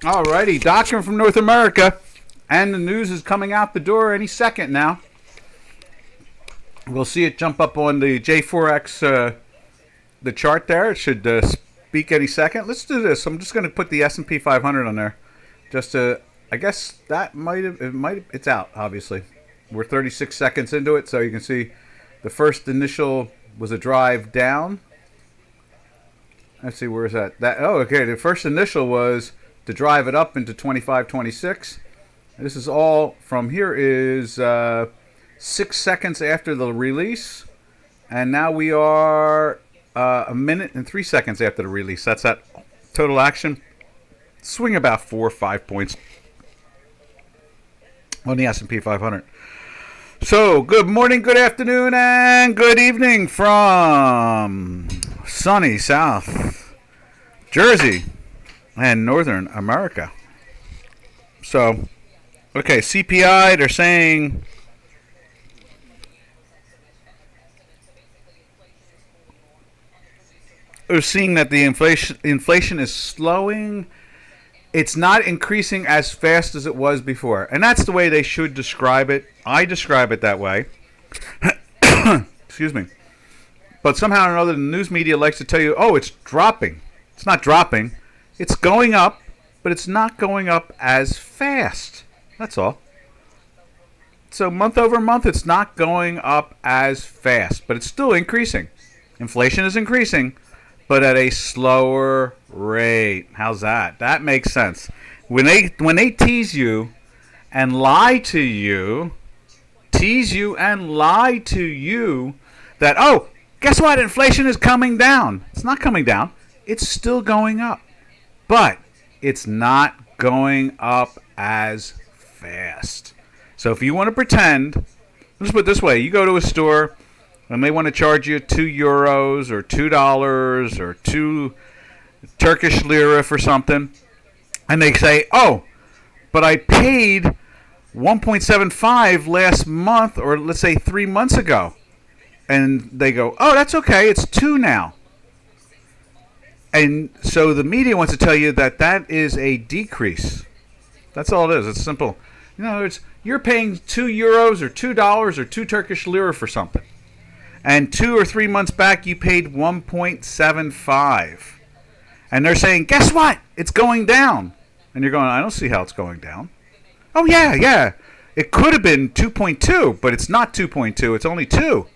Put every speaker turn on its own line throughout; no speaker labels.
Alrighty, Doctor from North America, and the news is coming out the door any second now. We'll see it jump up on the J4X, the chart there. It should speak any second. Let's do this. I'm just going to put the S&P 500 on there, just to. I guess that it's out. Obviously, we're 36 seconds into it, so you can see the first initial was a drive down. Let's see, where is that? Okay, the first initial was to drive it up into 25.26. This is all from here is 6 seconds after the release, and now we are a minute and 3 seconds after the release. That's that total action. Swing about 4 or 5 points on the S&P 500. So, good morning, good afternoon, and good evening from sunny South Jersey and Northern America. So, okay, CPI, they're saying we're seeing that the inflation is slowing. It's not increasing as fast as it was before. And that's the way they should describe it. I describe it that way. Excuse me. But somehow or another, the news media likes to tell you, oh, it's dropping. It's not dropping. It's going up, but it's not going up as fast. That's all. So month over month, it's not going up as fast, but it's still increasing. Inflation is increasing, but at a slower rate. How's that? That makes sense. When they tease you and lie to you, that, oh, guess what? Inflation is coming down. It's not coming down. It's still going up. But it's not going up as fast. So if you want to pretend, let's put it this way. You go to a store and they want to charge you €2 or $2 or 2 Turkish lira for something, and they say, oh, but I paid 1.75 last month, or let's say 3 months ago. And they go, oh, that's okay, it's 2 now. And so the media wants to tell you that that is a decrease. That's all it is. It's simple. You know, you're paying €2 or $2 or 2 Turkish lira for something. And 2 or 3 months back, you paid 1.75. And they're saying, guess what? It's going down. And you're going, I don't see how it's going down. Oh, yeah. It could have been 2.2, but it's not 2.2. It's only 2.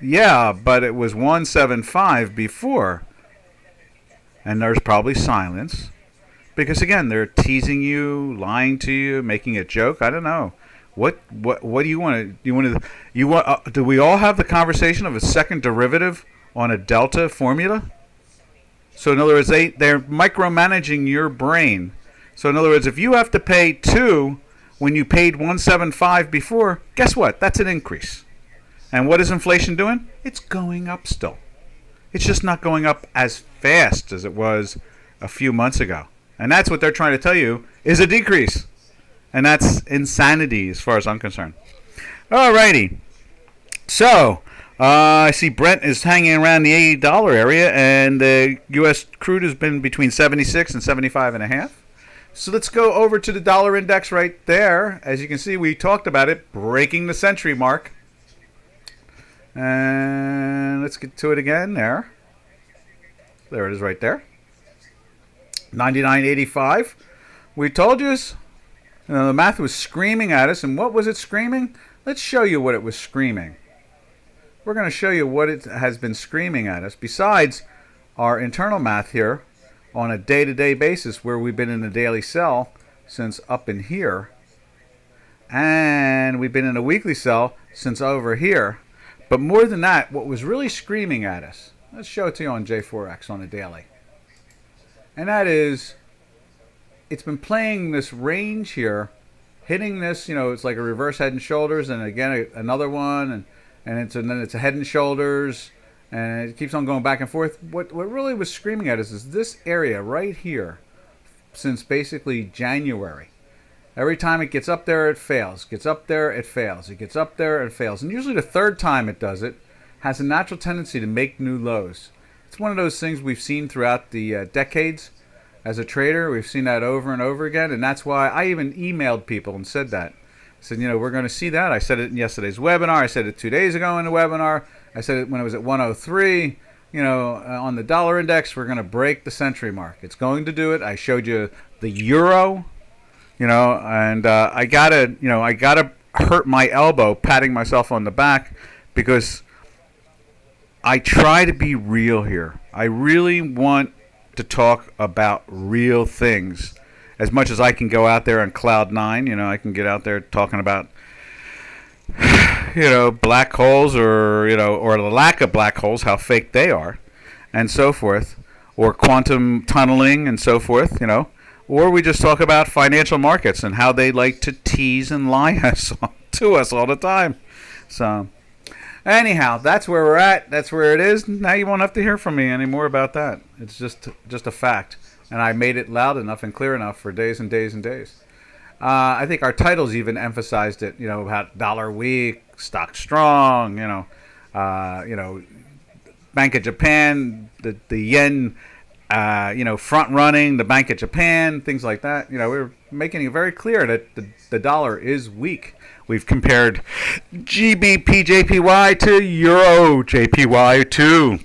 Yeah, but it was 1.75 before. And there's probably silence. Because, again, they're teasing you, lying to you, making a joke. I don't know. What do you want to do? We all have the conversation of a second derivative on a delta formula? So in other words, they're micromanaging your brain. So in other words, if you have to pay 2 when you paid 1.75 before, guess what? That's an increase. And what is inflation doing? It's going up still. It's just not going up as fast as it was a few months ago. And that's what they're trying to tell you is a decrease. And that's insanity as far as I'm concerned. Alrighty. So, I see Brent is hanging around the $80 area, and the U.S. crude has been between 76 and 75.5. So let's go over to the dollar index right there. As you can see, we talked about it, breaking the century mark. And let's get to it again there. There it is right there. 99.85. We told you. The math was screaming at us, and what was it screaming? Let's show you what it was screaming. We're going to show you what it has been screaming at us, besides our internal math here on a day-to-day basis where we've been in a daily sell since up in here, and we've been in a weekly sell since over here. But more than that, what was really screaming at us, let's show it to you on J4X on a daily, and that is, it's been playing this range here, hitting this, it's like a reverse head and shoulders, and again another one, and then it's a head and shoulders, and it keeps on going back and forth. What really was screaming at us is this area right here, since basically January. Every time it gets up there, it fails. Gets up there, it fails. It gets up there, it fails. And usually the third time it does it has a natural tendency to make new lows. It's one of those things we've seen throughout the decades. as a trader. We've seen that over and over again, and that's why I even emailed people and said that. I said, we're going to see that. I said it in yesterday's webinar. I said it 2 days ago in the webinar. I said it when it was at 103. On the dollar index, we're going to break the century mark. It's going to do it. I showed you the euro, and I gotta hurt my elbow patting myself on the back because I try to be real here. I really want to talk about real things as much as I can go out there on cloud nine. I can get out there talking about black holes or the lack of black holes, how fake they are, and so forth, or quantum tunneling and so forth, or we just talk about financial markets and how they like to tease and lie to us all the time. So anyhow, that's where we're at. That's where it is. Now you won't have to hear from me anymore about that. It's just a fact, and I made it loud enough and clear enough for days and days and days. I think our titles even emphasized it, about dollar weak, stock strong, Bank of Japan, the yen, front running the Bank of Japan, things like that. We're making it very clear that the dollar is weak. We've compared GBP JPY to Euro JPY to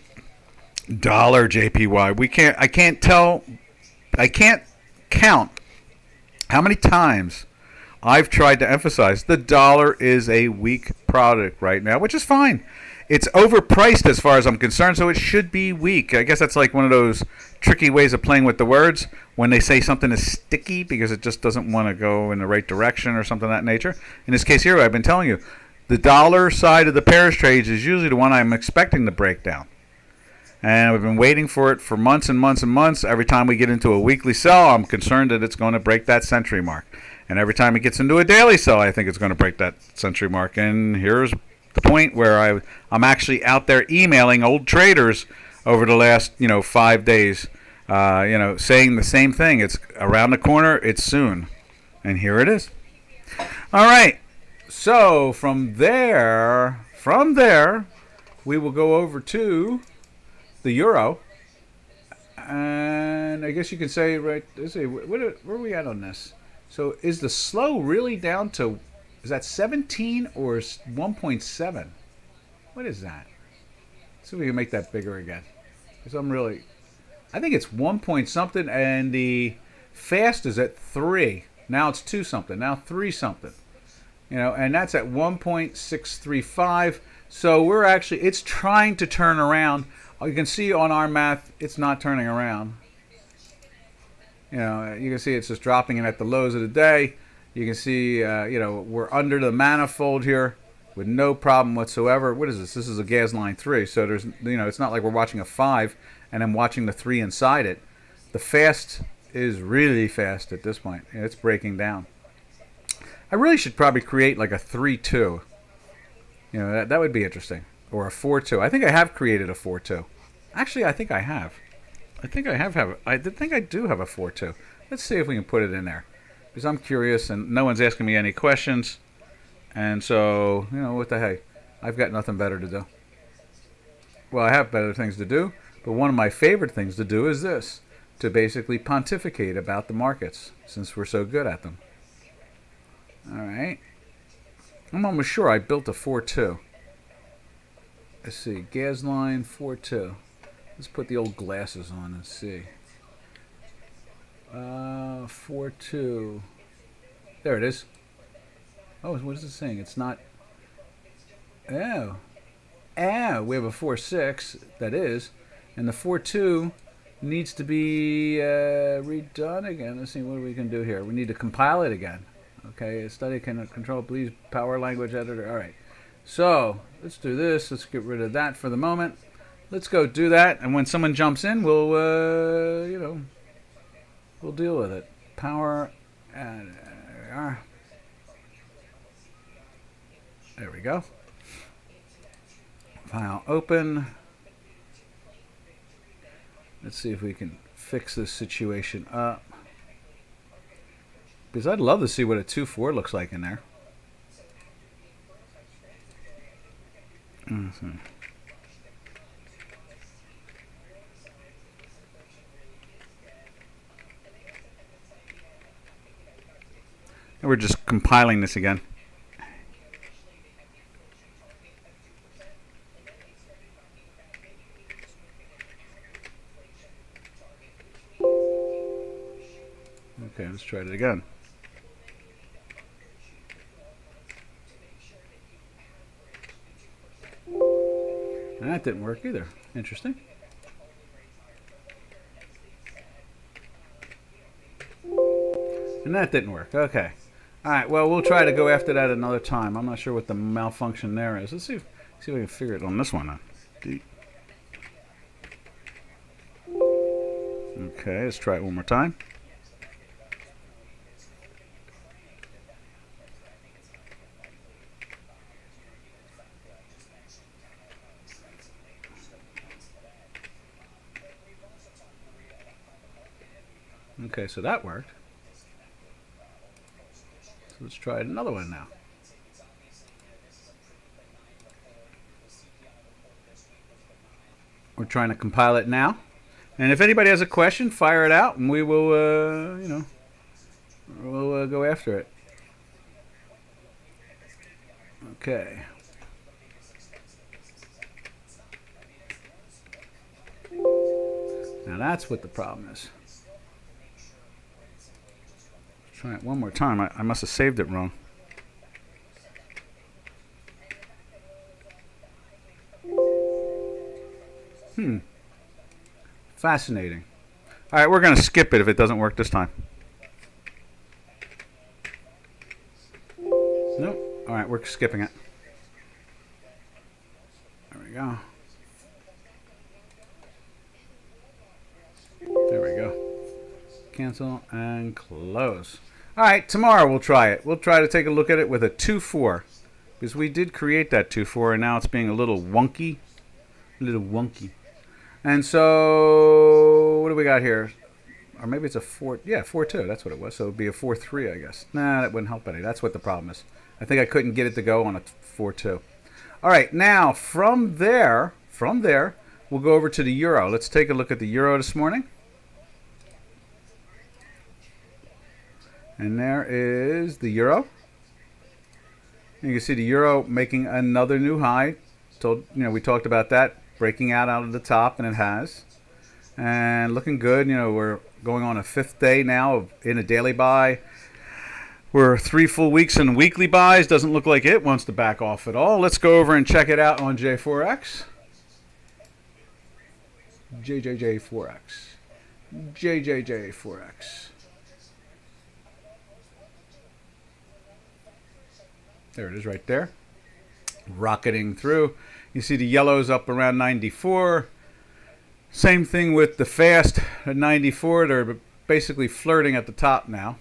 dollar JPY. I can't count how many times I've tried to emphasize the dollar is a weak product right now, which is fine. It's overpriced as far as I'm concerned, so it should be weak. I guess that's like one of those tricky ways of playing with the words when they say something is sticky because it just doesn't want to go in the right direction or something of that nature. In this case here, I've been telling you, the dollar side of the pairs trades is usually the one I'm expecting to break down. And we've been waiting for it for months and months and months. Every time we get into a weekly sell, I'm concerned that it's going to break that century mark. And every time it gets into a daily sell, I think it's going to break that century mark. And here's the point where I'm actually out there emailing old traders over the last 5 days, saying the same thing. It's around the corner. It's soon. And here it is. All right. So from there, we will go over to the euro, and I guess you can say, right, let's see, where are we at on this? So is the slow really down to, is that 17 or 1.7? What is that? Let's see if we can make that bigger again. Because I think it's 1 point something, and the fast is at 3. Now it's 2 something, now 3 something. And that's at 1.635. So it's trying to turn around. You can see on our math, it's not turning around. You can see it's just dropping in at the lows of the day. You can see, we're under the manifold here with no problem whatsoever. What is this? This is a gas line 3. So there's, it's not like we're watching a 5 and then watching the 3 inside it. The fast is really fast at this point. It's breaking down. I really should probably create like a 3-2. That would be interesting. Or a 4-2. I think I have created a 4-2. Actually, I think I have. I think I do have a 4-2. Let's see if we can put it in there. Because I'm curious and no one's asking me any questions. And so, what the heck? I've got nothing better to do. Well, I have better things to do. But one of my favorite things to do is this. To basically pontificate about the markets. Since we're so good at them. Alright. I'm almost sure I built a 4-2. Let's see, gas line 4-2. Let's put the old glasses on and see. 4-2. There it is. Oh, what is it saying? It's not. Oh. We have a 4-6. That is. And the 4-2 needs to be redone again. Let's see what we can do here. We need to compile it again. Okay, study can control, please, power language editor. All right. So let's do this. Let's get rid of that for the moment. Let's go do that, and when someone jumps in, we'll we'll deal with it. Power. There we go. File open. Let's see if we can fix this situation up. Because I'd love to see what a 2-4 looks like in there. Mm-hmm. And we're just compiling this again. Okay, let's try it again. And that didn't work either. Interesting. And that didn't work. Okay. All right. Well, we'll try to go after that another time. I'm not sure what the malfunction there is. Let's see if we can figure it on this one now. Okay. Let's try it one more time. Okay, so that worked. So let's try another one now. We're trying to compile it now. And if anybody has a question, fire it out, and we will, we'll go after it. Okay. Now that's what the problem is. Try it one more time. I must have saved it wrong. Fascinating. All right, we're going to skip it if it doesn't work this time. Nope. All right, we're skipping it. There we go. There we go. Cancel and close. All right, tomorrow we'll try it. We'll try to take a look at it with a 2.4 because we did create that 2.4 and now it's being a little wonky. And so, what do we got here? Or maybe it's a 4, yeah, 4.2, that's what it was. So it would be a 4.3, I guess. Nah, that wouldn't help any. That's what the problem is. I think I couldn't get it to go on a 4.2. All right, now from there, we'll go over to the euro. Let's take a look at the euro this morning. And there is the euro. You can see the euro making another new high. We talked about that, breaking out of the top, and it has. And looking good. We're going on a 5th day now in a daily buy. We're 3 full weeks in weekly buys. Doesn't look like it wants to back off at all. Let's go over and check it out on J4X. JJJ4X. JJJ4X. There it is right there. Rocketing through. You see the yellows up around 94. Same thing with the fast at 94. They're basically flirting at the top now.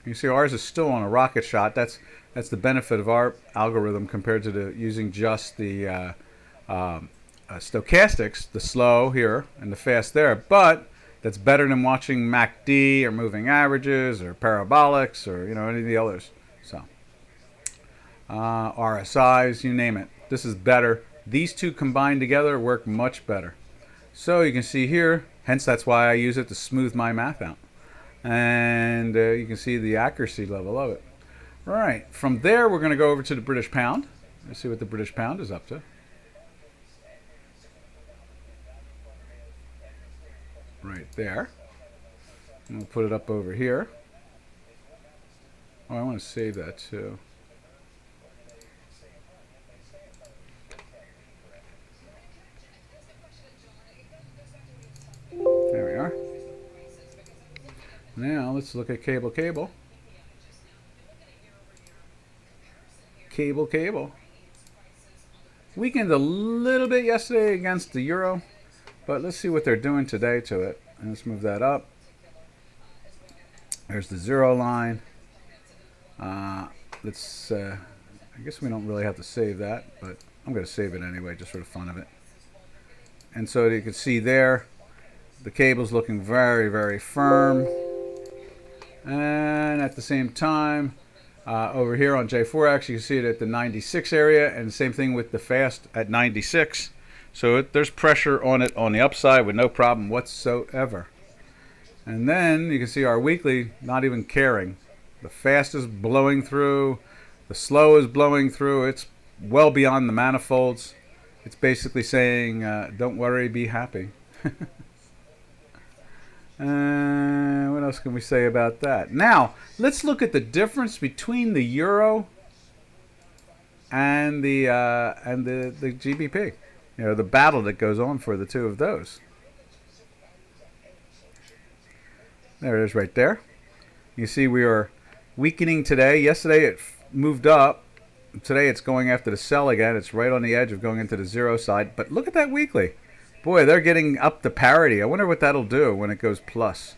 You see ours is still on a rocket shot. That's the benefit of our algorithm compared to using just the stochastics, the slow here and the fast there. But that's better than watching MACD or moving averages or parabolics or any of the others. So RSIs, you name it. This is better. These two combined together work much better. So you can see here, hence that's why I use it to smooth my math out. And you can see the accuracy level of it. All right, from there we're going to go over to the British pound. Let's see what the British pound is up to. Right there. And we'll put it up over here. Oh, I want to save that too. There we are. Now let's look at cable. Cable. Weakened a little bit yesterday against the euro, but let's see what they're doing today to it. And let's move that up. There's the 0 line. I guess we don't really have to save that, but I'm going to save it anyway, just for the fun of it. And so you can see there, the cable's looking very, very firm. And at the same time, over here on J4X, you can see it at the 96 area, and the same thing with the fast at 96. So there's pressure on it on the upside with no problem whatsoever. And then you can see our weekly not even caring. The fast is blowing through. The slow is blowing through. It's well beyond the manifolds. It's basically saying, don't worry, be happy. What else can we say about that? Now, let's look at the difference between the euro and the GBP. You know, the battle that goes on for the two of those. There it is right there. You see we are weakening today. Yesterday it moved up. Today it's going after the sell again. It's right on the edge of going into the zero side. But look at that weekly. Boy, they're getting up to parity. I wonder what that'll do when it goes plus.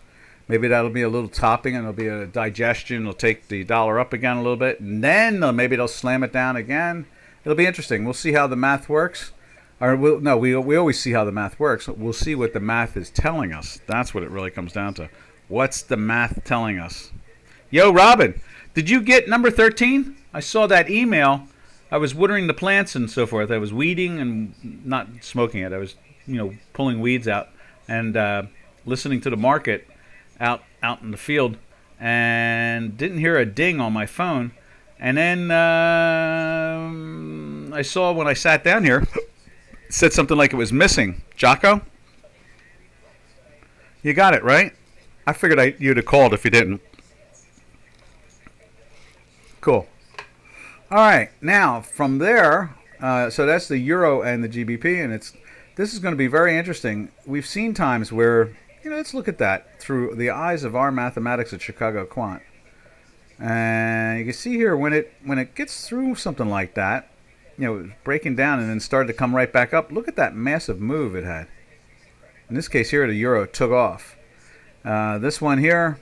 Maybe that'll be a little topping and it'll be a digestion. It'll take the dollar up again a little bit. And then maybe they'll slam it down again. It'll be interesting. We'll see how the math works. Or we always see how the math works. We'll see what the math is telling us. That's what it really comes down to. What's the math telling us? Yo, Robin, did you get number 13? I saw that email. I was watering the plants and so forth. I was weeding and not smoking it. I was, pulling weeds out and listening to the market out in the field, and didn't hear a ding on my phone. And then I saw when I sat down here, it said something like it was missing. Jocko? You got it, right? I figured you'd have called if you didn't. Cool. All right. Now, from there, so that's the euro and the GBP, and this is going to be very interesting. We've seen times where, let's look at that through the eyes of our mathematics at Chicago Quant. And you can see here when it gets through something like that, breaking down and then started to come right back up. Look at that massive move it had. In this case here, the euro took off. This one here,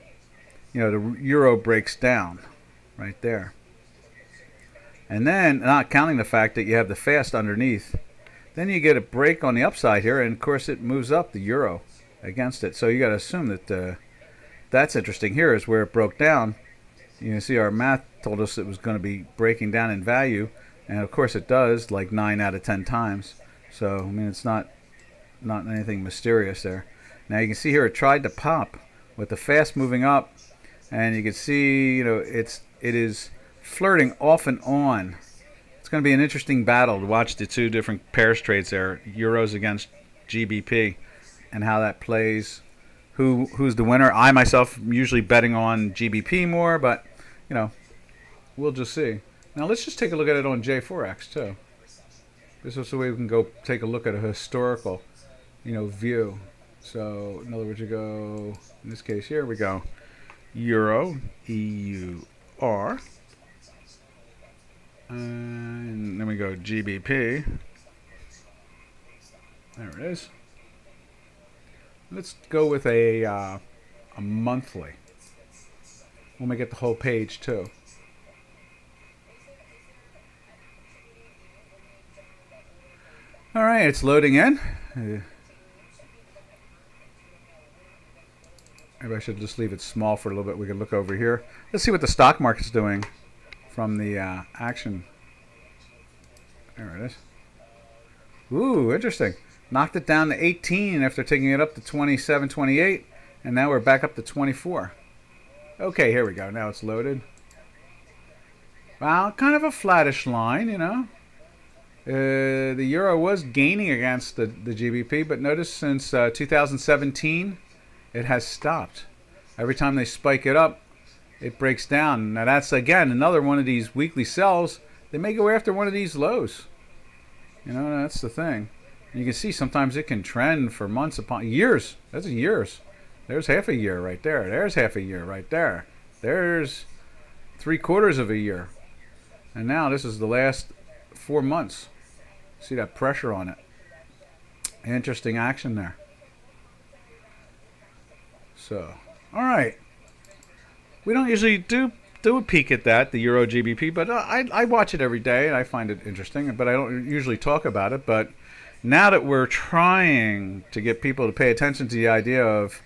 the euro breaks down right there. And then, not counting the fact that you have the fast underneath, then you get a break on the upside here, and of course it moves up the euro against it. So you got to assume that that's interesting. Here is where it broke down. You can see our math told us it was going to be breaking down in value, and of course it does, like 9 out of 10 times. So I mean, it's not anything mysterious there. Now you can see here it tried to pop with the fast moving up, and you can see it is flirting off and on. It's going to be an interesting battle to watch the two different pairs trades there, euros against GBP, and how that plays. Who's the winner? I myself am usually betting on GBP more, but we'll just see. Now let's just take a look at it on J4X too. This is the way we can go take a look at a historical, view. So in other words, you go, in this case here we go, Euro, EUR, and then we go GBP. There it is. Let's go with a monthly. We'll make it the whole page too. All right, it's loading in. Maybe I should just leave it small for a little bit. We can look over here. Let's see what the stock market's doing from the action. There it is. Ooh, interesting. Knocked it down to 18 after taking it up to 27, 28, and now we're back up to 24. Okay, here we go. Now it's loaded. Well, kind of a flattish line, The euro was gaining against the GBP, but notice since 2017, it has stopped. Every time they spike it up, it breaks down. Now that's, again, another one of these weekly sells. They may go after one of these lows. That's the thing. You can see sometimes it can trend for months upon years. That's years. There's half a year right there. There's half a year right there. There's 3/4 of a year. And now this is the last 4 months. See that pressure on it. Interesting action there. So, all right. We don't usually do a peek at that, the Euro GBP, but I watch it every day and I find it interesting, but I don't usually talk about it. But now that we're trying to get people to pay attention to the idea of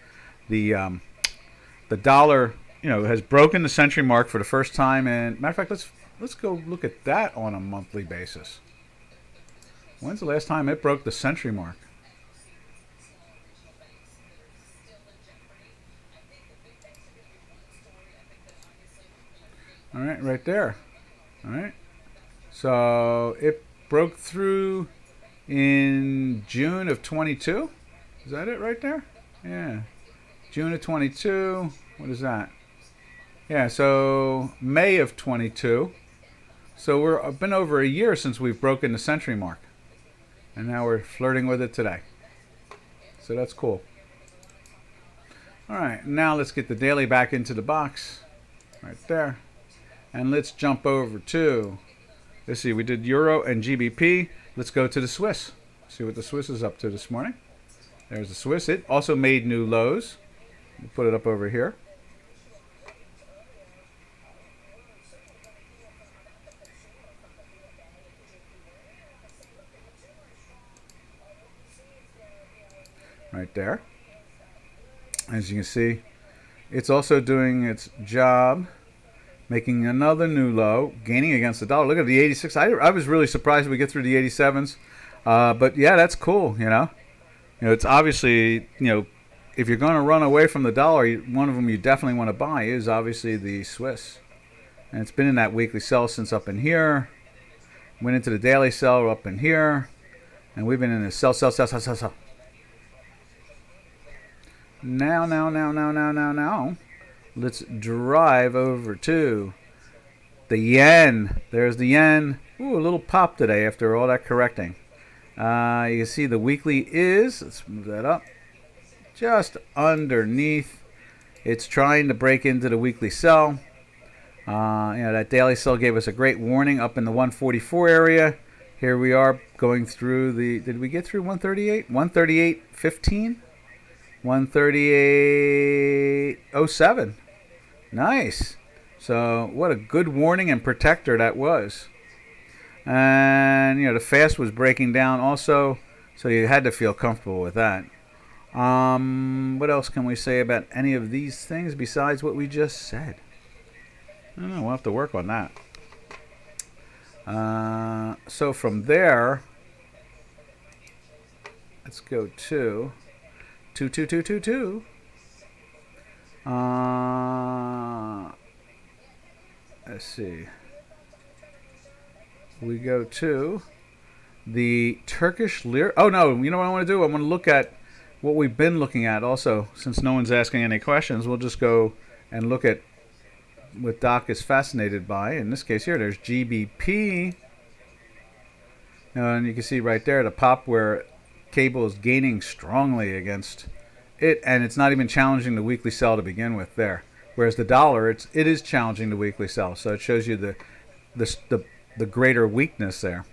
the dollar, has broken the century mark for the first time, and matter of fact, let's go look at that on a monthly basis. When's the last time it broke the century mark? All right, right there. All right. So it broke through in June of 22. Is that it right there? Yeah. June of 22. What is that? Yeah, so May of 22. So we're been over a year since we've broken the century mark. And now we're flirting with it today. So that's cool. All right, now let's get the daily back into the box. Right there. And let's jump over to, let's see, we did Euro and GBP. Let's go to the Swiss. See what the Swiss is up to this morning. There's the Swiss. It also made new lows. We'll put it up over here. Right there. As you can see, it's also doing its job, making another new low, gaining against the dollar. Look at the 86. I was really surprised we get through the 87s. But yeah, that's cool, you know. It's obviously, if you're going to run away from the dollar, one of them you definitely want to buy is obviously the Swiss. And it's been in that weekly sell since up in here. Went into the daily sell up in here. And we've been in a sell. Now. Let's drive over to the yen. There's the yen. Ooh, a little pop today after all that correcting. You can see the weekly is, let's move that up, just underneath. It's trying to break into the weekly sell. That daily sell gave us a great warning up in the 144 area. Here we are going through did we get through 138? 138.15? 138.07. Nice. So what a good warning and protector that was. And the fast was breaking down also, so you had to feel comfortable with that. What else can we say about any of these things besides what we just said? I don't know. We'll have to work on that. So from there, let's go to 22222. Let's see. We go to the Turkish lira. Oh no, you know what I want to do? I want to look at what we've been looking at also. Since no one's asking any questions, we'll just go and look at what Doc is fascinated by. In this case here, there's GBP. And you can see right there the pop where cable is gaining strongly against it, and it's not even challenging the weekly sell to begin with there. Whereas the dollar, it is challenging the weekly sell, so it shows you the greater weakness there.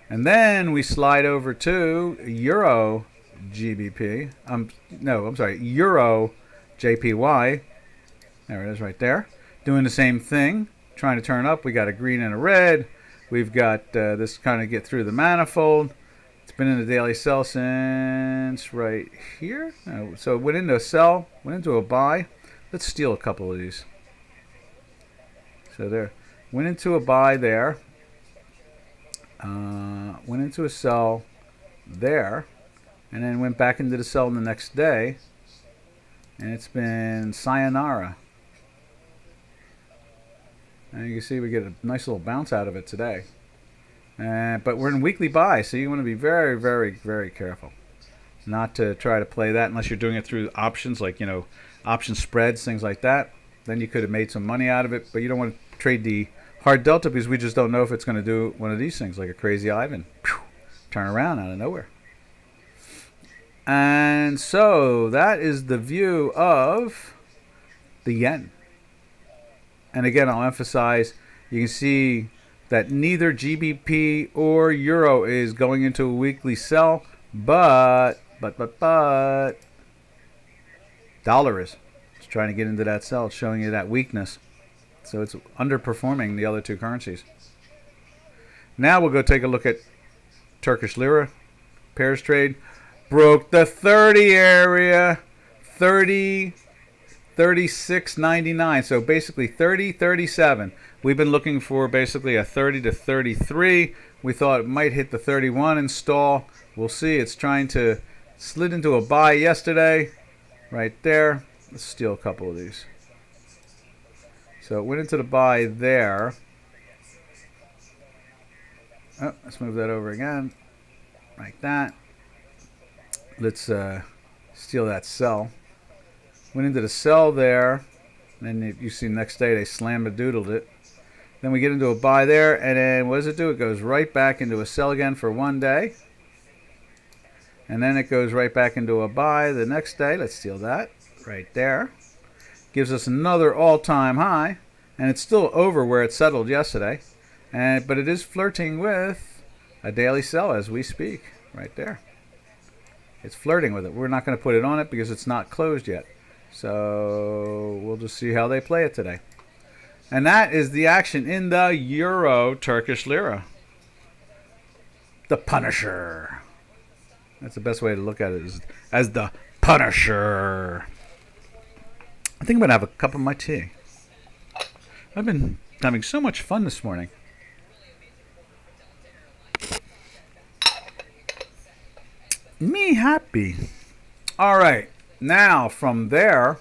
And then we slide over to Euro GBP. Euro JPY. There it is right there. Doing the same thing, trying to turn up. We got a green and a red. We've got this kind of get through the manifold. It's been in the daily sell since right here. So it went into a sell, went into a buy. Let's steal a couple of these. So there, went into a buy there. Went into a sell there, and then went back into the sell the next day. And it's been sayonara. And you can see we get a nice little bounce out of it today. But we're in weekly buy, so you want to be very, very, very careful not to try to play that unless you're doing it through options, like option spreads, things like that. Then you could have made some money out of it, but you don't want to trade the hard delta because we just don't know if it's going to do one of these things, like a crazy Ivan, turn around out of nowhere. And so that is the view of the yen. And again, I'll emphasize, you can see that neither GBP or Euro is going into a weekly sell, but dollar is. It's trying to get into that sell. It's showing you that weakness. So it's underperforming the other two currencies. Now we'll go take a look at Turkish lira. Pairs trade. Broke the 30 area. 36.99. So basically 30.37. We've been looking for basically a 30 to 33. We thought it might hit the 31 and stall. We'll see. It's trying to slid into a buy yesterday. Right there. Let's steal a couple of these. So it went into the buy there. Oh, let's move that over again, like that. Let's steal that sell. Went into the sell there, and then you see next day they slam-a-doodled it. Then we get into a buy there, and then what does it do? It goes right back into a sell again for 1 day. And then it goes right back into a buy the next day. Let's steal that right there. Gives us another all-time high, and it's still over where it settled yesterday. But it is flirting with a daily sell as we speak, right there. It's flirting with it. We're not going to put it on it because it's not closed yet. So we'll just see how they play it today. And that is the action in the Euro Turkish Lira. The Punisher. That's the best way to look at it, is as the Punisher. I think I'm going to have a cup of my tea. I've been having so much fun this morning. Me happy. All right. Now, from there,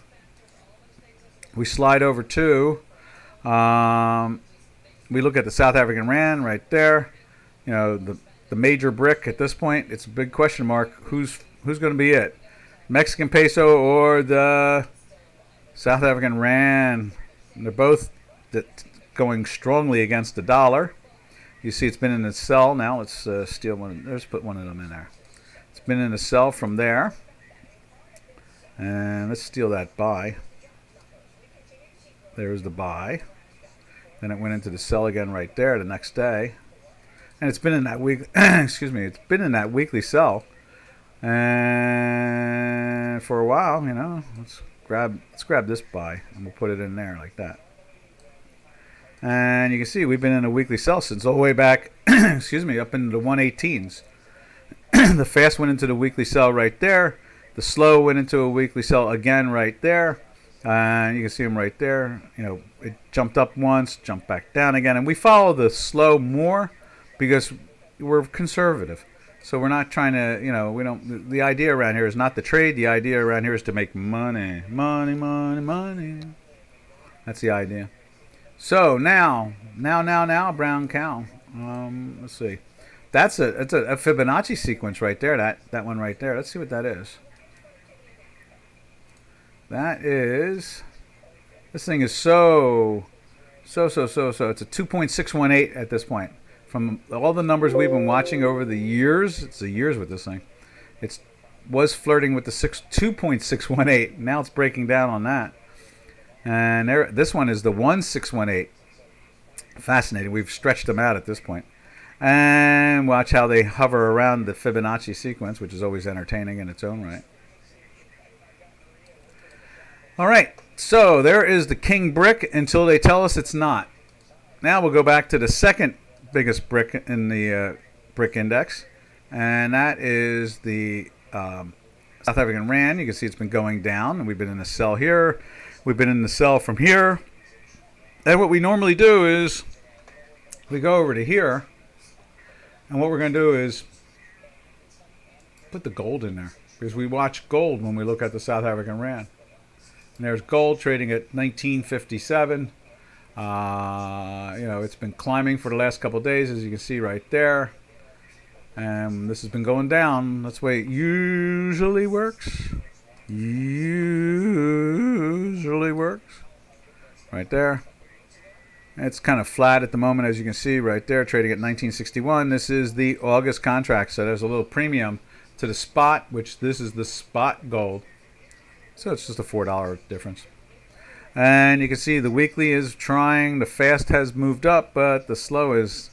we slide over to, we look at the South African Rand right there. You know, the major brick at this point, it's a big question mark. Who's going to be it? Mexican peso or the South African Rand? And they're both going strongly against the dollar. You see it's been in a sell now. Let's steal one. Let's put one of them in there. It's been in a sell from there. And let's steal that buy. There's the buy. Then it went into the sell again right there the next day. And it's been in that week excuse me, it's been in that weekly sell. And for a while, you know, let's grab this buy and we'll put it in there like that. And you can see we've been in a weekly sell since all the way back excuse me, up into the 118s. The fast went into the weekly sell right there. The slow went into a weekly sell again right there. And you can see them right there. You know, it jumped up once, jumped back down again. And we follow the slow more because we're conservative. So we're not trying to, you know, we don't. The idea around here is not to trade. The idea around here is to make money. Money, money, money. That's the idea. So now, brown cow. Let's see. It's a Fibonacci sequence right there. That one right there. Let's see what that is. That is, this thing is so. It's a 2.618 at this point. From all the numbers we've been watching over the years, it's the years with this thing. It was flirting with the 2.618. Now it's breaking down on that. And this one is the 1.618. Fascinating. We've stretched them out at this point. And watch how they hover around the Fibonacci sequence, which is always entertaining in its own right. All right, so there is the king brick until they tell us it's not. Now we'll go back to the second biggest brick in the brick index, and that is the South African Rand. You can see it's been going down, and we've been in a sell here. We've been in the sell from here. And what we normally do is we go over to here, and what we're going to do is put the gold in there, because we watch gold when we look at the South African Rand. And there's gold trading at 1957. You know, it's been climbing for the last couple of days, as you can see right there. And this has been going down. That's the way it usually works. Usually works. Right there. And it's kind of flat at the moment, as you can see right there, trading at 1961. This is the August contract, so there's a little premium to the spot, which this is the spot gold. So it's just a $4 difference. And you can see the weekly is trying. The fast has moved up, but the slow is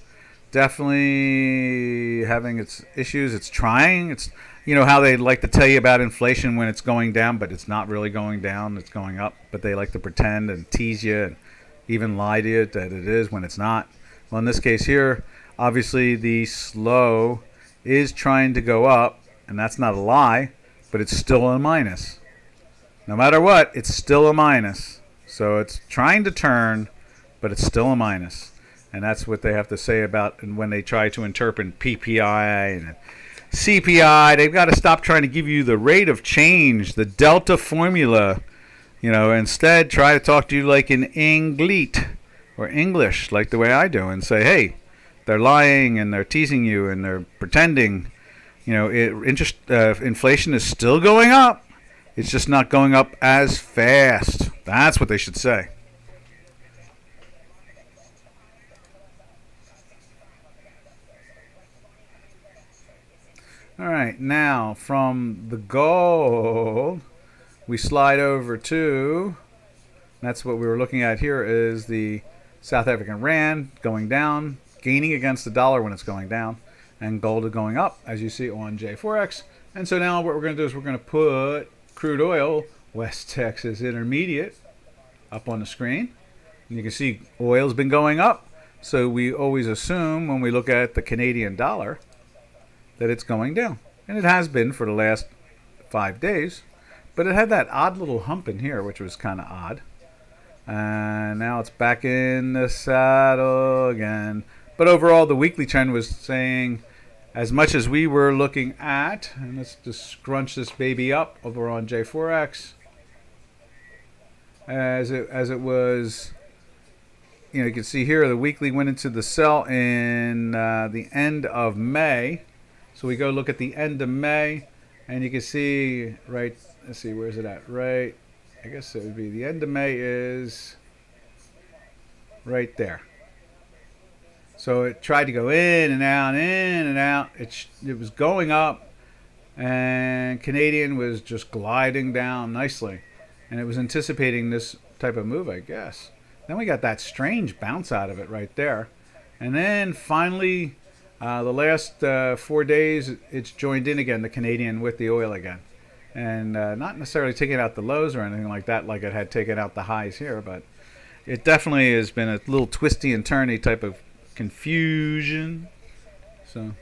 definitely having its issues. It's trying. It's, you know how they like to tell you about inflation when it's going down, but it's not really going down. It's going up. But they like to pretend and tease you and even lie to you that it is when it's not. Well, in this case here, obviously the slow is trying to go up, and that's not a lie, but it's still a minus. No matter what, it's still a minus. So it's trying to turn, but it's still a minus. And that's what they have to say about when they try to interpret PPI and CPI. They've got to stop trying to give you the rate of change, the delta formula. Instead, try to talk to you like in Ingleet or English, like the way I do, and say, hey, they're lying and they're teasing you and they're pretending. Inflation is still going up. It's just not going up as fast. That's what they should say. All right, now from the gold, we slide over to, that's what we were looking at here, is the South African Rand going down, gaining against the dollar when it's going down, and gold is going up, as you see on J4X. And so now what we're going to do is we're going to put crude oil, West Texas Intermediate, up on the screen. And you can see oil's been going up. So we always assume when we look at the Canadian dollar that it's going down. And it has been for the last 5 days. But it had that odd little hump in here, which was kind of odd. And now it's back in the saddle again. But overall, the weekly trend was saying, as much as we were looking at, and let's just scrunch this baby up over on J4X, as it was, you can see here the weekly went into the sell in the end of May. So we go look at the end of May, and you can see, right, let's see, where's it at? Right, I guess it would be the end of May is right there. So it tried to go in and out, in and out. It was going up, and Canadian was just gliding down nicely. And it was anticipating this type of move, I guess. Then we got that strange bounce out of it right there. And then finally, the last 4 days, it's joined in again, the Canadian with the oil again. And not necessarily taking out the lows or anything like that, like it had taken out the highs here, but it definitely has been a little twisty and turny type of confusion. So,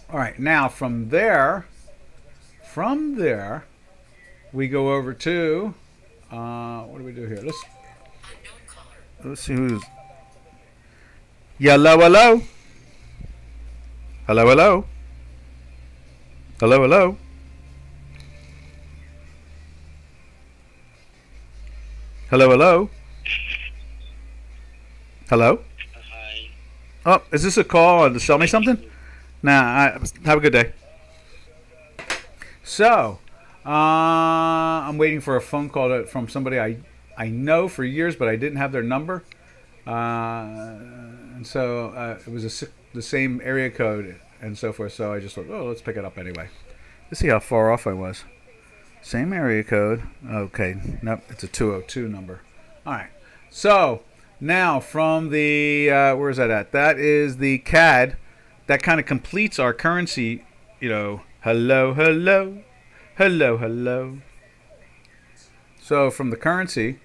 all right, now from there, we go over to what do we do here? Let's see who's. Hello, hello. Hello, hello. Hello, hello. Hello, hello. Hello.
Hi.
Oh, is this a call to sell me something? Nah, have a good day. So, I'm waiting for a phone call from somebody I know for years, but I didn't have their number. And so it was the same area code and so forth. So I just thought, let's pick it up anyway. Let's see how far off I was. Same area code. Okay. Nope, it's a 202 number. All right. So now from the, where is that at? That is the CAD. That kind of completes our currency, hello, hello, hello, hello. So from the currency,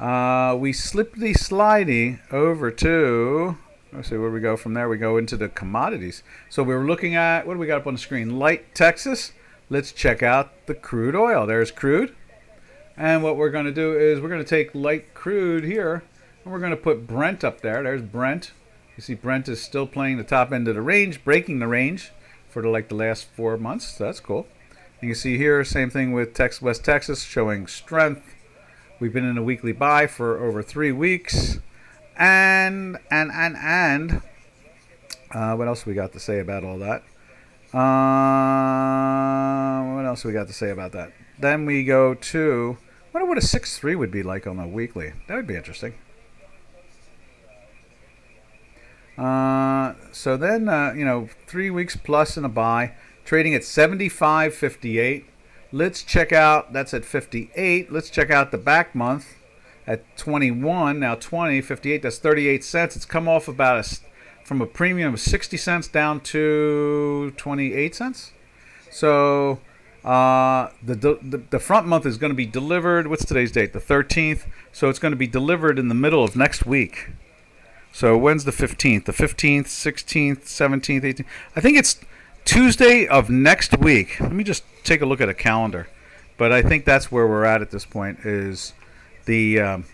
we slippity slidey over to, let's see where we go from there. We go into the commodities. So we were looking at, what do we got up on the screen? Light Texas. Let's check out the crude oil. There's crude. And what we're going to do is we're going to take light crude here, and we're going to put Brent up there. There's Brent. You see Brent is still playing the top end of the range, breaking the range for the last 4 months. So that's cool. And you see here, same thing with West Texas, showing strength. We've been in a weekly buy for over 3 weeks. And what else we got to say about all that? What else we got to say about that? Then we go to, I wonder what a 6-3 would be like on a weekly. That would be interesting. So then, 3 weeks plus in a buy, trading at 75.58. Let's check out, that's at 58. Let's check out the back month at 21. Now 58, that's 38 cents. It's come off from a premium of 60 cents down to 28 cents. So the front month is going to be delivered. What's today's date? The 13th. So it's going to be delivered in the middle of next week. So when's the 15th? The 15th, 16th, 17th, 18th. I think it's Tuesday of next week. Let me just take a look at a calendar. But I think that's where we're at this point is we're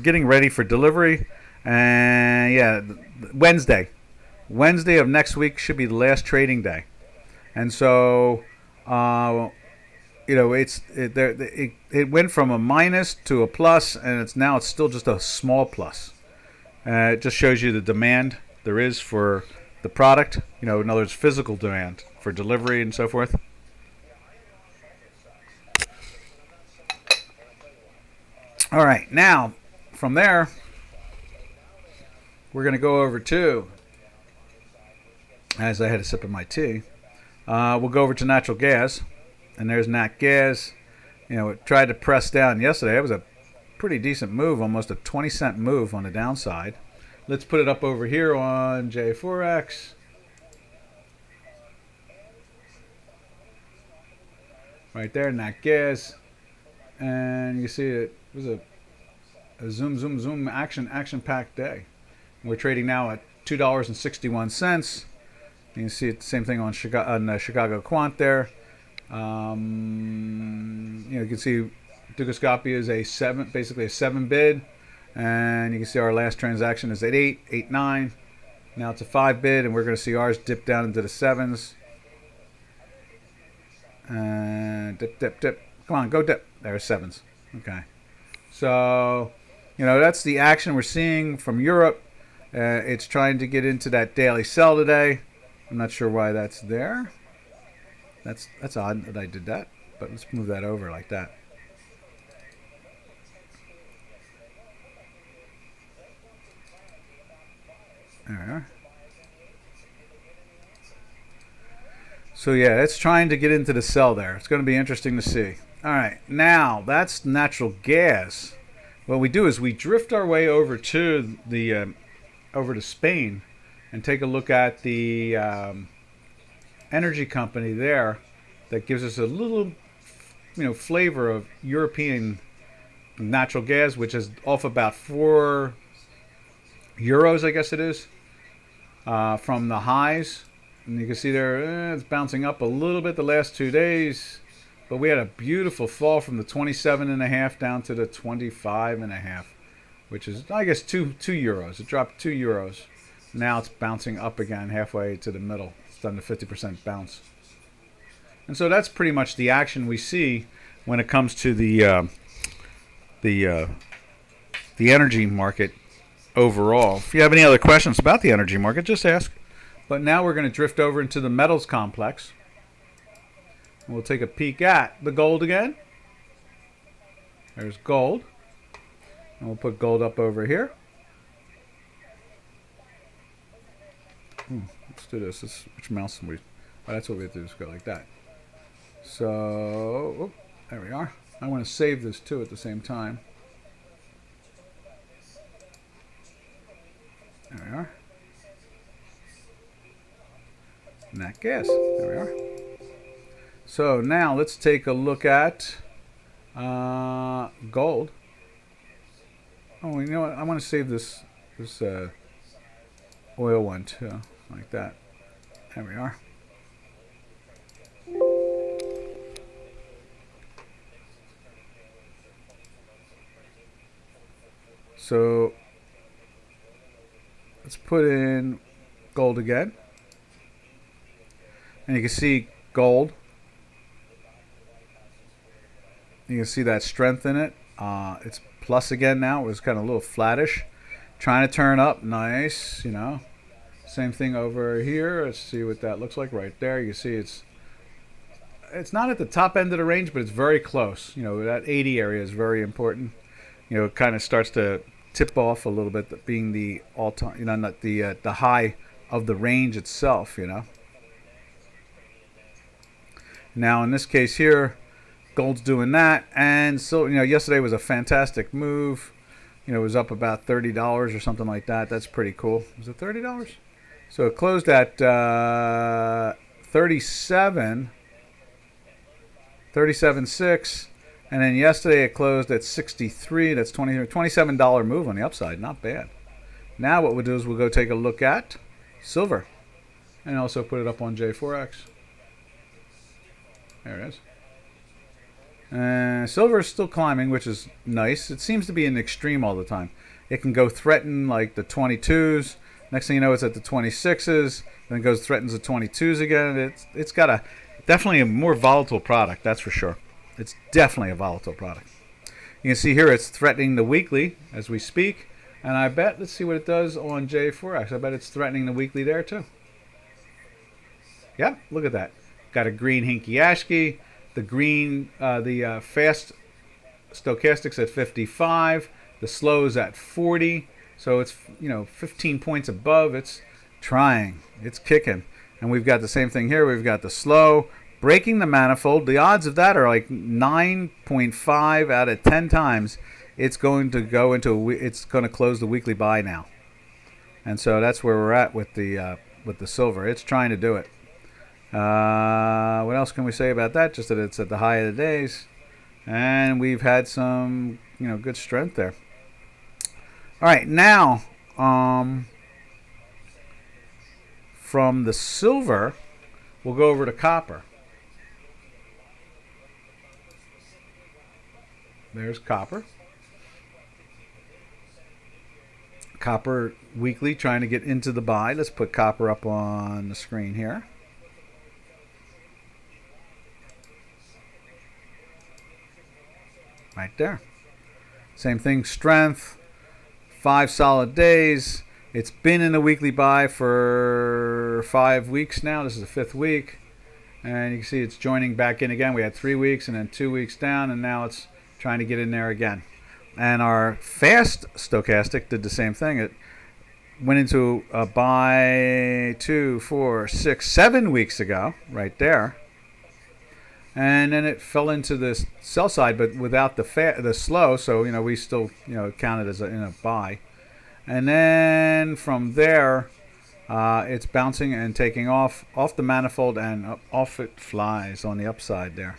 getting ready for delivery. And Wednesday of next week should be the last trading day. And so it went from a minus to a plus, and it's still just a small plus. It just shows you the demand there is for the product. In other words, physical demand for delivery and so forth. All right, now from there, we're going to go over to, as I had a sip of my tea, we'll go over to natural gas. And there's nat gas. It tried to press down yesterday. It was a pretty decent move, almost a 20-cent move on the downside. Let's put it up over here on J4X. Right there, nat gas. And you see it was a zoom action-packed day. And we're trading now at $2.61. You can see it, the same thing on Chicago Quant there. You can see Dukascopia is basically a 7 bid, and you can see our last transaction is at 8, 9. Now it's a 5 bid, and we're going to see ours dip down into the 7s. And dip. Come on, go dip. There's 7s. Okay. So, that's the action we're seeing from Europe. It's trying to get into that daily sell today. I'm not sure why that's there. That's odd that I did that, but let's move that over like that. There we are. So yeah, it's trying to get into the sell there. It's going to be interesting to see. All right, now that's natural gas. What we do is we drift our way over to the over to Spain and take a look at the energy company there that gives us a little flavor of European natural gas, which is off about €4, I guess it is, from the highs. And you can see there it's bouncing up a little bit the last 2 days, but we had a beautiful fall from the 27.5 down to the 25.5, which is, I guess, €2. It dropped €2. Now it's bouncing up again halfway to the middle. It's done the 50% bounce. And so that's pretty much the action we see when it comes to the energy market overall. If you have any other questions about the energy market, just ask. But now we're going to drift over into the metals complex. We'll take a peek at the gold again. There's gold. And we'll put gold up over here. Let's do this. Which mouse we? Oh, that's what we have to do. Is go like that. So, there we are. I want to save this too at the same time. There we are. Nat gas. There we are. So now let's take a look at gold. Oh, you know what? I want to save this oil one too, like that. There we are. So let's put in gold again. And you can see gold. You can see that strength in it. It's plus again now. It was kind of a little flattish. Trying to turn up. Nice, Same thing over here. Let's see what that looks like right there. You can see it's not at the top end of the range, but it's very close. That 80 area is very important. It kind of starts to tip off a little bit, being the all-time, not the high of the range itself, Now in this case here, gold's doing that, and so yesterday was a fantastic move. It was up about $30 or something like that. That's pretty cool. Was it $30? So it closed at 37.6, and then yesterday it closed at 63. That's $27 move on the upside. Not bad. Now what we'll do is we'll go take a look at silver, and also put it up on J4X. There it is. Silver is still climbing, which is nice. It seems to be an extreme all the time. It can go threaten like the 22s. Next thing you know, it's at the 26s. Then it goes threatens the 22s again. It's got definitely a more volatile product, that's for sure. It's definitely a volatile product. You can see here it's threatening the weekly as we speak. And I bet, let's see what it does on J4X. I bet it's threatening the weekly there too. Yep, look at that. Got a green hinky ASCII. The green, the fast stochastics at 55. The slow is at 40. So it's 15 points above. It's trying. It's kicking. And we've got the same thing here. We've got the slow breaking the manifold. The odds of that are like 9.5 out of 10 times. It's going to it's going to close the weekly buy now. And so that's where we're at with the silver. It's trying to do it. What else can we say about that? Just that it's at the high of the days, and we've had some good strength there. All right, now from the silver, we'll go over to copper. There's copper. Copper weekly trying to get into the buy. Let's put copper up on the screen here. Right there. Same thing, strength. 5 solid days. It's been in the weekly buy for 5 weeks now. This is the 5th week. And you can see it's joining back in again. We had 3 weeks and then 2 weeks down, and now it's trying to get in there again. And our fast stochastic did the same thing. It went into a buy 2, 4, 6, 7 weeks ago, right there. And then it fell into the sell side, but without the slow. So we still counted as in a buy. And then from there, it's bouncing and taking off the manifold, and off it flies on the upside there.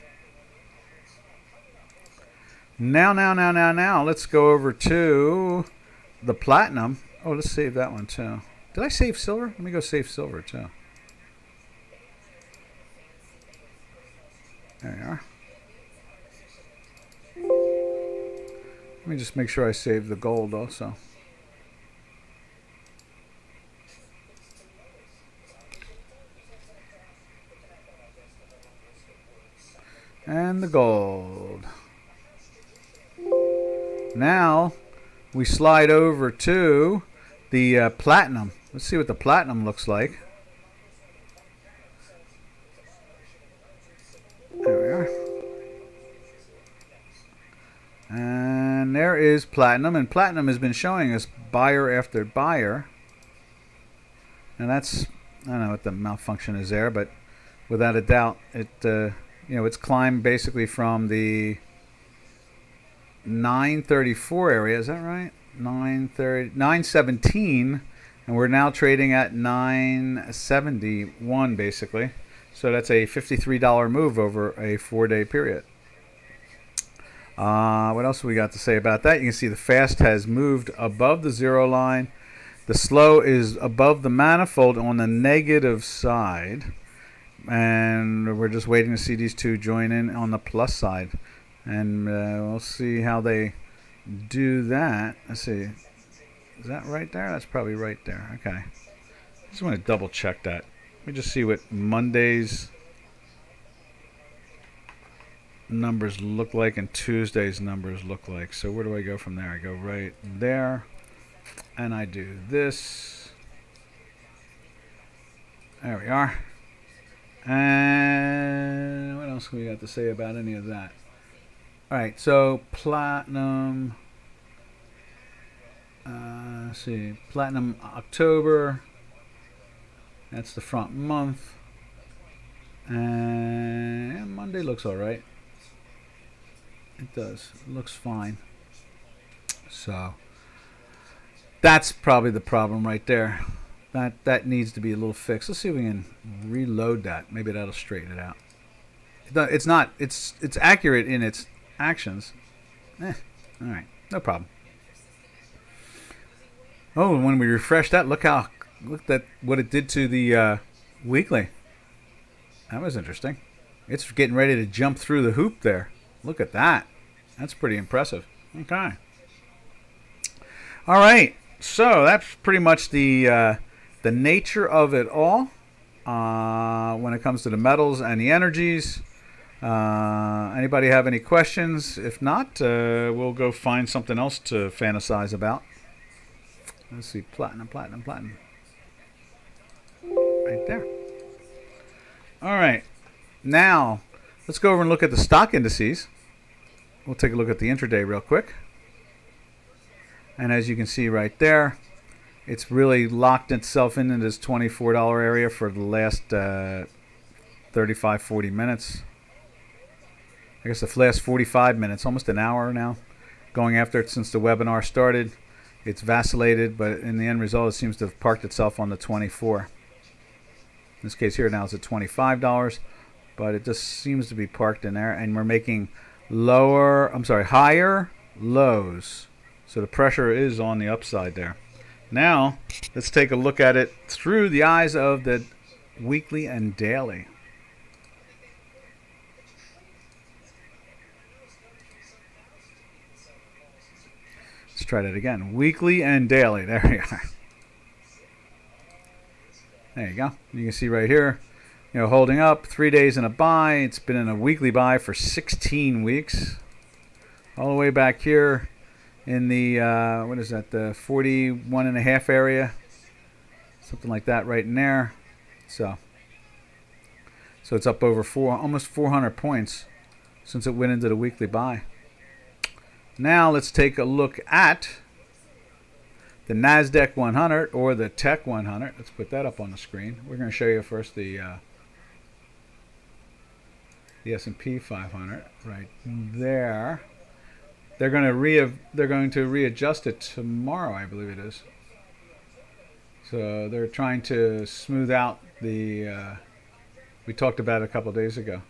Now, let's go over to the platinum. Oh, let's save that one too. Did I save silver? Let me go save silver too. There you are. Let me just make sure I save the gold also. And the gold. Now we slide over to the platinum. Let's see what the platinum looks like. There we are. And there is platinum. And platinum has been showing us buyer after buyer. And that's, I don't know what the malfunction is there, but without a doubt, it's climbed basically from the 934 area. Is that right? 917, and we're now trading at 971 basically. So that's a $53 move over a 4-day period. What else we got to say about that? You can see the fast has moved above the 0 line. The slow is above the manifold on the negative side. And we're just waiting to see these two join in on the plus side. And we'll see how they do that. Let's see. Is that right there? That's probably right there. Okay. I just want to double check that. Let me just see what Monday's numbers look like and Tuesday's numbers look like. So where do I go from there? I go right there. And I do this. There we are. And what else we got to say about any of that? All right, so platinum. Let's see, platinum October. That's the front month. And Monday looks all right. It does. It looks fine. So that's probably the problem right there. That needs to be a little fixed. Let's see if we can reload that. Maybe that'll straighten it out. It's not. It's accurate in its actions. All right, no problem. Oh, when we refresh that, look at what it did to the weekly. That was interesting. It's getting ready to jump through the hoop there. Look at that. That's pretty impressive. Okay. All right. So that's pretty much the nature of it all when it comes to the metals and the energies. Anybody have any questions? If not, we'll go find something else to fantasize about. Let's see, platinum. Right there. All right. Now, let's go over and look at the stock indices. We'll take a look at the intraday real quick. And as you can see right there, it's really locked itself into this $24 area for the last 35, 40 minutes. I guess the last 45 minutes, almost an hour now, going after it since the webinar started. It's vacillated, but in the end result, it seems to have parked itself on the 24. In this case here now it's at $25, but it just seems to be parked in there, and we're making higher lows. So the pressure is on the upside there. Now, let's take a look at it through the eyes of the weekly and daily. Let's try that again. Weekly and daily. There we are. There you go. You can see right here, holding up 3 days in a buy. It's been in a weekly buy for 16 weeks. All the way back here in the, the 41.5 area. Something like that right in there. So it's up over almost 400 points since it went into the weekly buy. Now let's take a look at the NASDAQ 100 or the Tech 100. Let's put that up on the screen. We're going to show you first the S&P 500 right there. They're going to readjust it tomorrow, I believe it is. So they're trying to smooth out the. We talked about it a couple of days ago.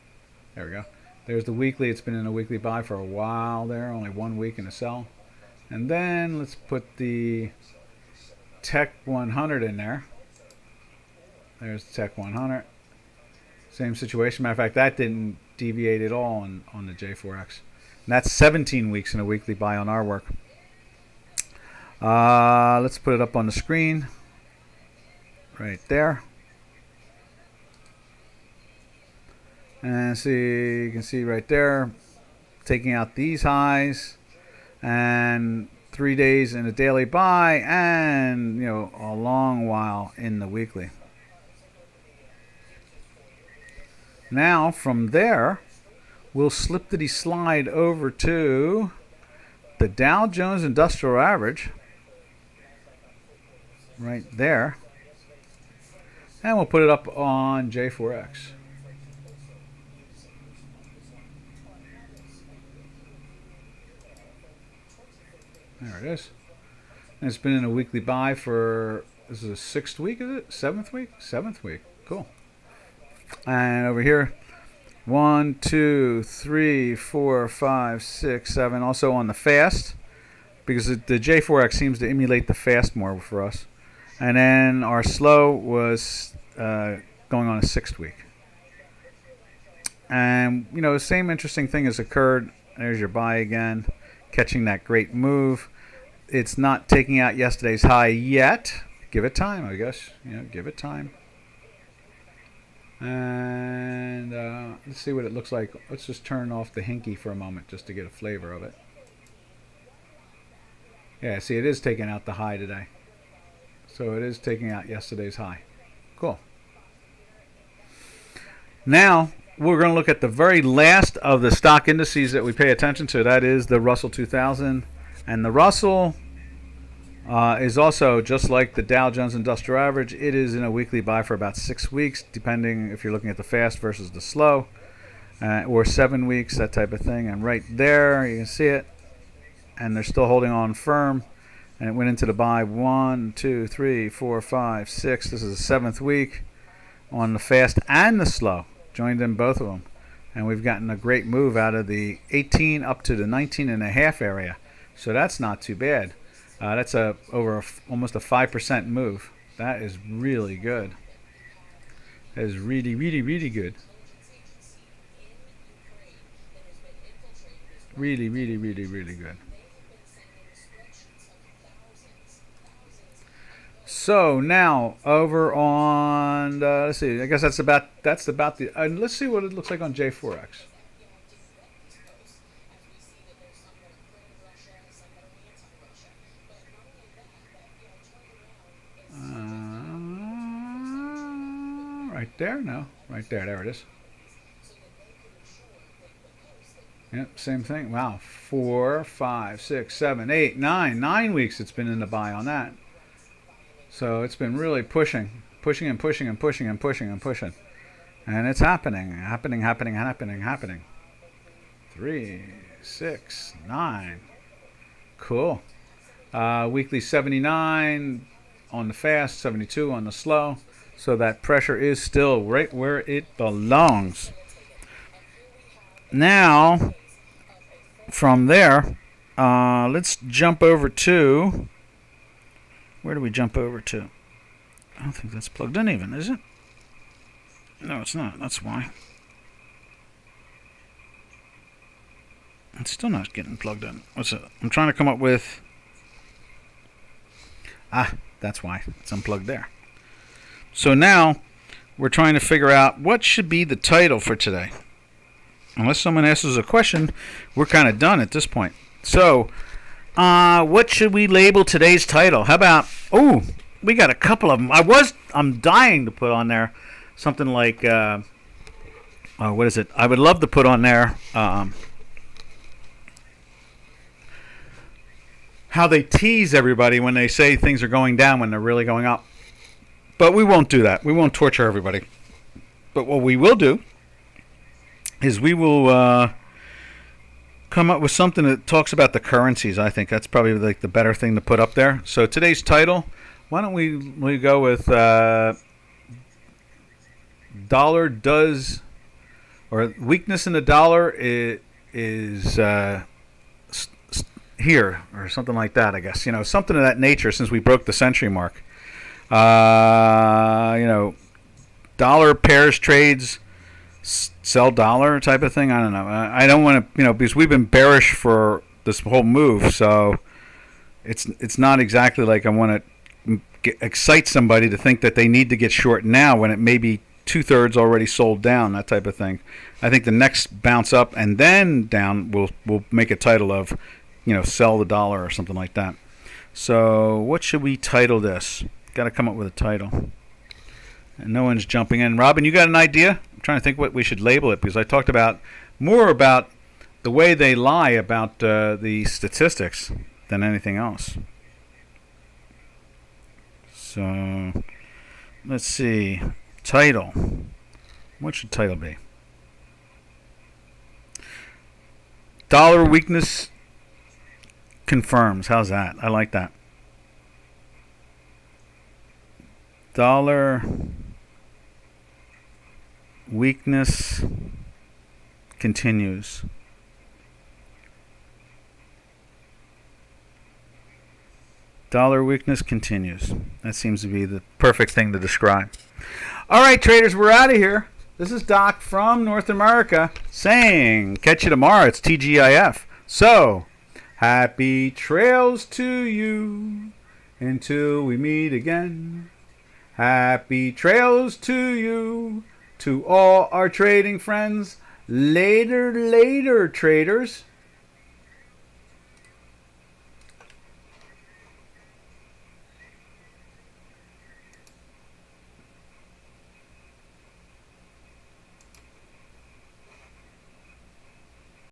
There we go. There's the weekly. It's been in a weekly buy for a while there, only 1 week in a sell. And then let's put the Tech 100 in there. There's the Tech 100. Same situation. Matter of fact, that didn't deviate at all on the J4X. And that's 17 weeks in a weekly buy on our work. Let's put it up on the screen. Right there. And you can see right there, taking out these highs, and 3 days in a daily buy, and a long while in the weekly. Now from there, we'll slip-diddy slide over to the Dow Jones Industrial Average, right there, and we'll put it up on J4X. There it is. And it's been in a weekly buy for, this is the 6th week, is it? 7th week? 7th week. Cool. And over here, 1, 2, 3, 4, 5, 6, 7. Also on the fast, because the J4X seems to emulate the fast more for us. And then our slow was going on a 6th week. And, the same interesting thing has occurred. There's your buy again, catching that great move. It's not taking out yesterday's high yet. Give it time, I guess. Give it time. And let's see what it looks like. Let's just turn off the hinky for a moment just to get a flavor of it. Yeah, see, it is taking out the high today. So it is taking out yesterday's high. Cool. Now, we're going to look at the very last of the stock indices that we pay attention to. That is the Russell 2000. And the Russell is also, just like the Dow Jones Industrial Average, it is in a weekly buy for about 6 weeks, depending if you're looking at the fast versus the slow, or 7 weeks, that type of thing. And right there, you can see it. And they're still holding on firm. And it went into the buy 1, 2, 3, 4, 5, 6. This is the 7th week on the fast and the slow. Joined in both of them. And we've gotten a great move out of the 18 up to the 19.5 area. So that's not too bad. That's almost a 5% move. That is really good. That is really, really, really good. Really, really, really, really good. So now over on let's see. I guess that's about the. Let's see what it looks like on J4X. right there? No, right there. There it is. Yep, same thing. Wow, 4, 5, 6, 7, 8, 9. 9 weeks it's been in the buy on that. So it's been really pushing, pushing and pushing and pushing and pushing and pushing. And it's happening, happening, happening, happening, happening. 3, 6, 9. Cool. Weekly 79 on the fast, 72 on the slow. So that pressure is still right where it belongs. Now, from there, let's jump over to... Where do we jump over to? I don't think that's plugged in even, is it? No, it's not. That's why. It's still not getting plugged in. What's it? I'm trying to come up with... that's why. It's unplugged there. So now, we're trying to figure out what should be the title for today. Unless someone asks us a question, we're kind of done at this point. So, what should we label today's title? How about... Oh, we got a couple of them. I'm dying to put on there something like... what is it? I would love to put on there... how they tease everybody when they say things are going down when they're really going up. But we won't do that. We won't torture everybody. But what we will do is we will come up with something that talks about the currencies. I think that's probably like the better thing to put up there. So today's title, why don't we go with dollar does, or weakness in the dollar is here, or something like that, I guess. Something of that nature, since we broke the century mark. Dollar pairs trades, sell dollar type of thing. I don't know. I don't want to, because we've been bearish for this whole move, so it's not exactly like I want to excite somebody to think that they need to get short now when it may be 2/3 already sold down, that type of thing. I think the next bounce up and then down will make a title of, sell the dollar or something like that. So what should we title this? Got to come up with a title. And no one's jumping in. Robin, you got an idea? I'm trying to think what we should label it, because I talked more about the way they lie about the statistics than anything else. So let's see. Title. What should title be? Dollar weakness confirms. How's that? I like that. Dollar weakness continues. Dollar weakness continues. That seems to be the perfect thing to describe. All right, traders, we're out of here. This is Doc from North America saying, catch you tomorrow. It's TGIF. So, happy trails to you until we meet again. Happy trails to you, to all our trading friends. Later, traders.